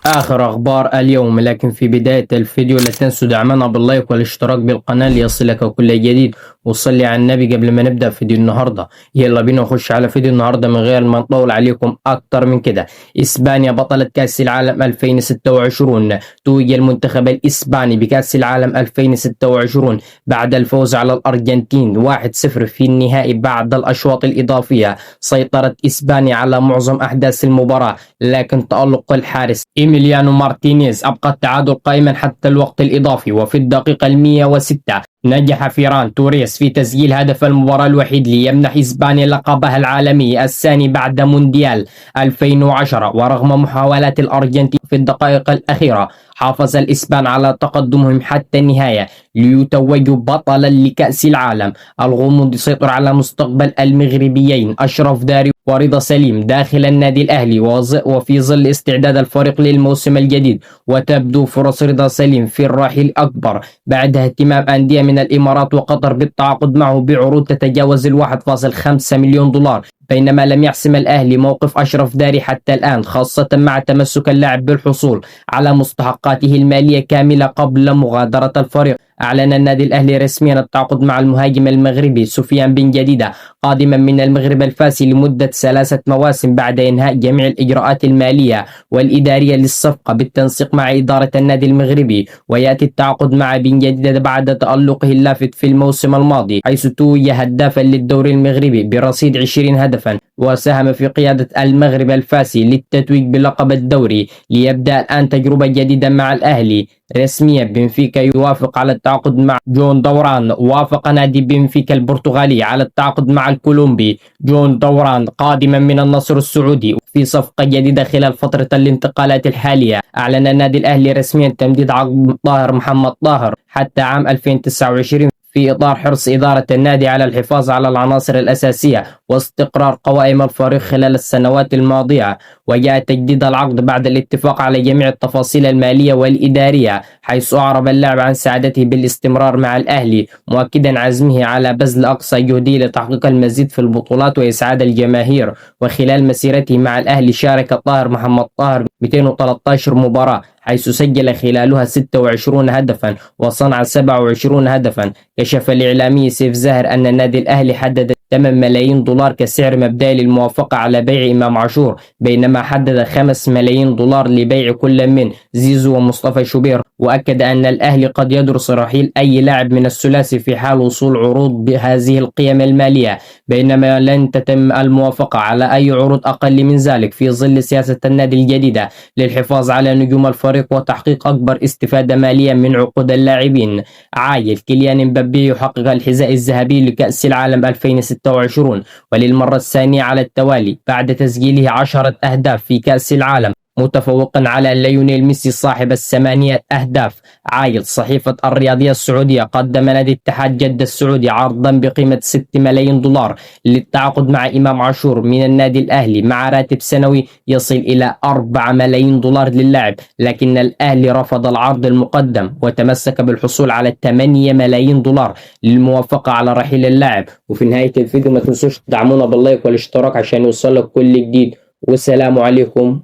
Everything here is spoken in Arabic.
آخر أخبار اليوم، لكن في بداية الفيديو لا تنسوا دعمنا باللايك والاشتراك بالقناة ليصلك كل جديد، وصلي على النبي قبل ما نبدأ فيديو النهاردة. يلا بينا نخش على فيديو النهاردة من غير ما نطول عليكم أكتر من كده. إسبانيا بطلة كأس العالم 2026. توج المنتخب الإسباني بكأس العالم 2026 بعد الفوز على الأرجنتين 1-0 في النهائي. بعد الأشواط الإضافية سيطرت إسبانيا على معظم أحداث المباراة، لكن تألق الحارس إيميليانو مارتينيز أبقى التعادل قائما حتى الوقت الإضافي. وفي الدقيقة 106 نجح فيران توريس في تسجيل هدف المباراة الوحيد ليمنح إسبانيا لقبها العالمي الثاني بعد مونديال 2010. ورغم محاولات الأرجنتين في الدقائق الأخيرة، حافظ الإسبان على تقدمهم حتى النهاية ليتوجوا بطلا لكأس العالم. الغموض يسيطر على مستقبل المغربيين أشرف داري ورضا سليم داخل النادي الأهلي وفي ظل استعداد الفريق للموسم الجديد، وتبدو فرص رضا سليم في الرحيل أكبر بعد اهتمام أندية من الإمارات وقطر بالتعاقد معه بعروض تتجاوز 1.5 مليون دولار، بينما لم يحسم الأهلي موقف أشرف داري حتى الآن، خاصة مع تمسك اللاعب بالحصول على مستحقاته المالية كاملة قبل مغادرة الفريق. أعلن النادي الأهلي رسميا التعاقد مع المهاجم المغربي سفيان بن جديدة قادما من المغرب الفاسي لمدة 3 مواسم بعد إنهاء جميع الإجراءات المالية والإدارية للصفقة بالتنسيق مع إدارة النادي المغربي. ويأتي التعاقد مع بن جديدة بعد تألقه اللافت في الموسم الماضي، حيث توج هدافا للدوري المغربي برصيد 20 هدفا، وساهم في قيادة المغرب الفاسي للتتويج بلقب الدوري. ليبدأ الآن تجربة جديدة مع الأهلي. رسميا بنفيكا يوافق على التعاقد مع جون دوران. وافق نادي بنفيكا البرتغالي على التعاقد مع الكولومبي جون دوران قادما من النصر السعودي في صفقة جديدة خلال فترة الانتقالات الحالية. أعلن النادي الأهلي رسميا تمديد عقد طاهر محمد طاهر حتى عام 2029 في إطار حرص إدارة النادي على الحفاظ على العناصر الأساسية واستقرار قوائم الفريق خلال السنوات الماضية. وجاء تجديد العقد بعد الاتفاق على جميع التفاصيل المالية والإدارية، حيث أعرب اللاعب عن سعادته بالاستمرار مع الأهلي، مؤكدا عزمه على بذل أقصى جهده لتحقيق المزيد في البطولات وإسعاد الجماهير. وخلال مسيرته مع الأهلي شارك طاهر محمد طاهر 213 مباراة، حيث سجل خلالها 26 هدفا وصنع 27 هدفا. كشف الإعلامي سيف زاهر أن النادي الأهلي حدد 8 ملايين دولار كسعر مبدئي للموافقة على بيع إمام عاشور، بينما حدد 5 ملايين دولار لبيع كل من زيزو ومصطفى شوبير. وأكد أن الأهلي قد يدرس رحيل أي لاعب من الثلاثي في حال وصول عروض بهذه القيم المالية، بينما لن تتم الموافقة على أي عروض أقل من ذلك في ظل سياسة النادي الجديدة للحفاظ على نجوم الفريق وتحقيق أكبر استفادة مالية من عقود اللاعبين. عايل كيليان مبابي يحقق الحذاء الذهبي لكأس العالم 2026 وللمرة الثانية على التوالي بعد تسجيله 10 أهداف في كأس العالم، متفوقا على ليونيل ميسي صاحب الثمانية أهداف. عايل صحيفة الرياضية السعودية قدم نادي اتحاد جدة السعودي عرضا بقيمة 6 ملايين دولار للتعاقد مع إمام عاشور من النادي الأهلي مع راتب سنوي يصل إلى 4 ملايين دولار للاعب، لكن الأهلي رفض العرض المقدم وتمسك بالحصول على 8 ملايين دولار للموافقة على رحيل اللاعب. وفي نهاية الفيديو ما تنسوش تدعمونا باللايك والاشتراك عشان يوصلك كل جديد، والسلام عليكم